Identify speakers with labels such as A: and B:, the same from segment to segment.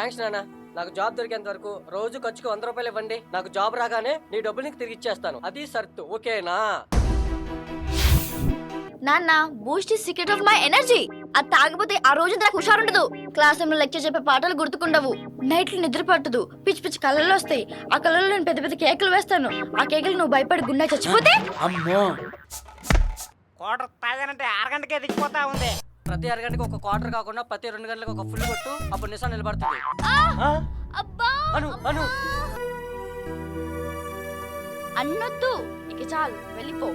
A: Thanks నాన్న. నాకు job దొరికేంత వరకు రోజు ఖర్చుకు 100 రూపాయలు ఇవ్వండి. నాకు జాబ్ రాగానే నీ డబ్బులు నీకు తిరిగి ఇచ్చేస్తాను. అది షరతు, ఓకేనా?
B: నాన్న Boost is secret of my energy. అది తాగకపోతే ఆ రోజు నాకు హుషారుండదు. క్లాస్ రూమ్ లో లెక్చర్ చెప్పే పాటలు గుర్తుకుండవు. నైట్లు నిద్ర పట్టదు. పిచ్చి పిచ్చి కళ్ళల్లో వస్తాయి. ఆ కళ్ళల్లో నేను పెద్ద పెద్ద కేకులు వేస్తాను. ఆ కేకులు నువ్వు భయపడి గుండె చచ్చిపోతే
C: అమ్మో,
D: క్వార్టర్ తాగానంటే అరగంటకే దిగిపోతా ఉంది.
A: ప్రతి అరగంటకి ఒక క్వార్టర్ కాకుండా ప్రతి 2 గంటలకు ఒక ఫుల్ కొట్టు. అప్పుడు నిశా నిలబడుతుంది.
B: అబ్బా
A: అను అను
B: అన్నొద్దు. ఇక చాలు, వెళ్ళిపో.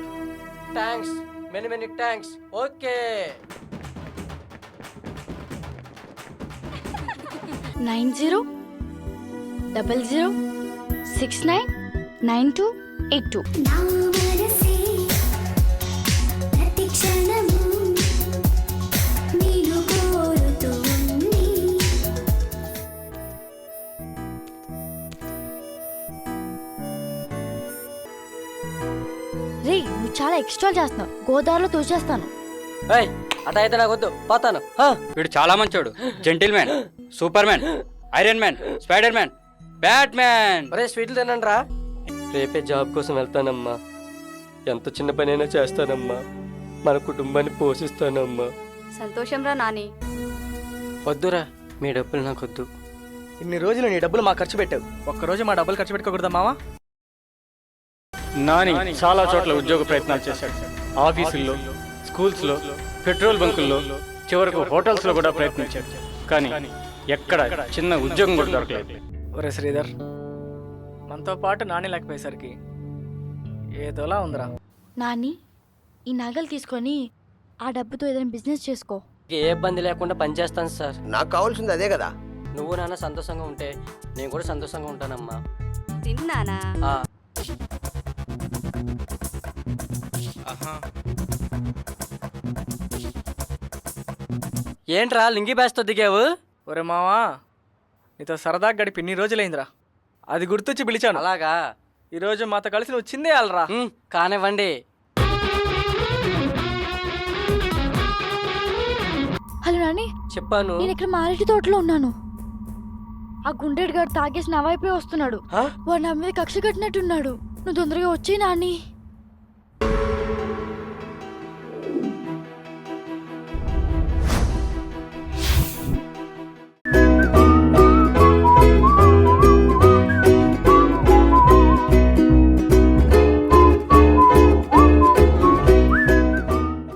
A: Thanks, many many thanks. Okay
B: 9000699282. రే, నువ్వు చాలా ఎక్స్ట్రా చేస్తున్నావు. గోదావరిలో తోచేస్తాను.
A: ఏయ్, అట అయితే నాకు వద్దు, పోతాను.
C: వీడు చాలా మంచోడు. Gentle man, super man, iron man, spider man, bat man.
A: ఒరే స్వీట్లు తినండి రా. రేపే జాబ్ కోసం వెళ్తానమ్మా. ఎంత చిన్న పనైనా చేస్తానమ్మా. మన కుటుంబాన్ని పోషిస్తానమ్మా.
B: సంతోషం రా నాని.
A: వద్దురా, మీ డబ్బులు నాకు వద్దు.
E: ఇన్ని రోజులు నీ డబ్బులు మా ఖర్చు పెట్టావు. ఒక్కరోజు మా డబ్బులు ఖర్చు పెట్టుకోకూడదా మావా?
F: నాని చాలా చోట్ల ఉద్యోగ ప్రయత్నాలు చేశాడు. ఆఫీసుల్లో, స్కూల్స్లో, పెట్రోల్ బంకుల్లో, చివరకు హోటల్స్లో కూడా ప్రయత్నించాడు. కానీ ఎక్కడ చిన్న ఉద్యోగం కూడా దొరకలేదు.
E: ఒరే శ్రీధర్, మనతో పాటు నాని లేకపోయేసరికి ఏదోలా ఉందిరా.
B: నాని, ఈ నగలు తీసుకొని ఆ డబ్బుతో ఏదైనా బిజినెస్ చేసుకో.
A: ఏ ఇబ్బంది లేకుండా పనిచేస్తాను సార్.
G: నాకు కావాల్సింది అదే కదా.
A: నువ్వు నాన్న సంతోషంగా ఉంటే నేను కూడా సంతోషంగా ఉంటానమ్మా.
B: తిన్నానా?
A: ఆ, ఏంట్రా లింగి బ్యాస్తో దిగావు?
E: ఒరే మావా, నీతో సరదాగా గడిపి ఇన్ని రోజులైందిరా. అది గుర్తొచ్చి పిలిచాను.
A: అలాగా?
E: ఈరోజు మాతో కలిసి నువ్వు చిందేయాలరా.
A: కానివ్వండి.
B: హలో నాని,
A: చెప్పాను.
B: నేను ఇక్కడ మారేటి తోటలో ఉన్నాను. ఆ గుండెడు గారు తాగేసి నా వైపే వస్తున్నాడు. వాడు నా మీద కక్ష కట్టినట్టున్నాడు. నువ్వు తొందరగా వచ్చి నాని.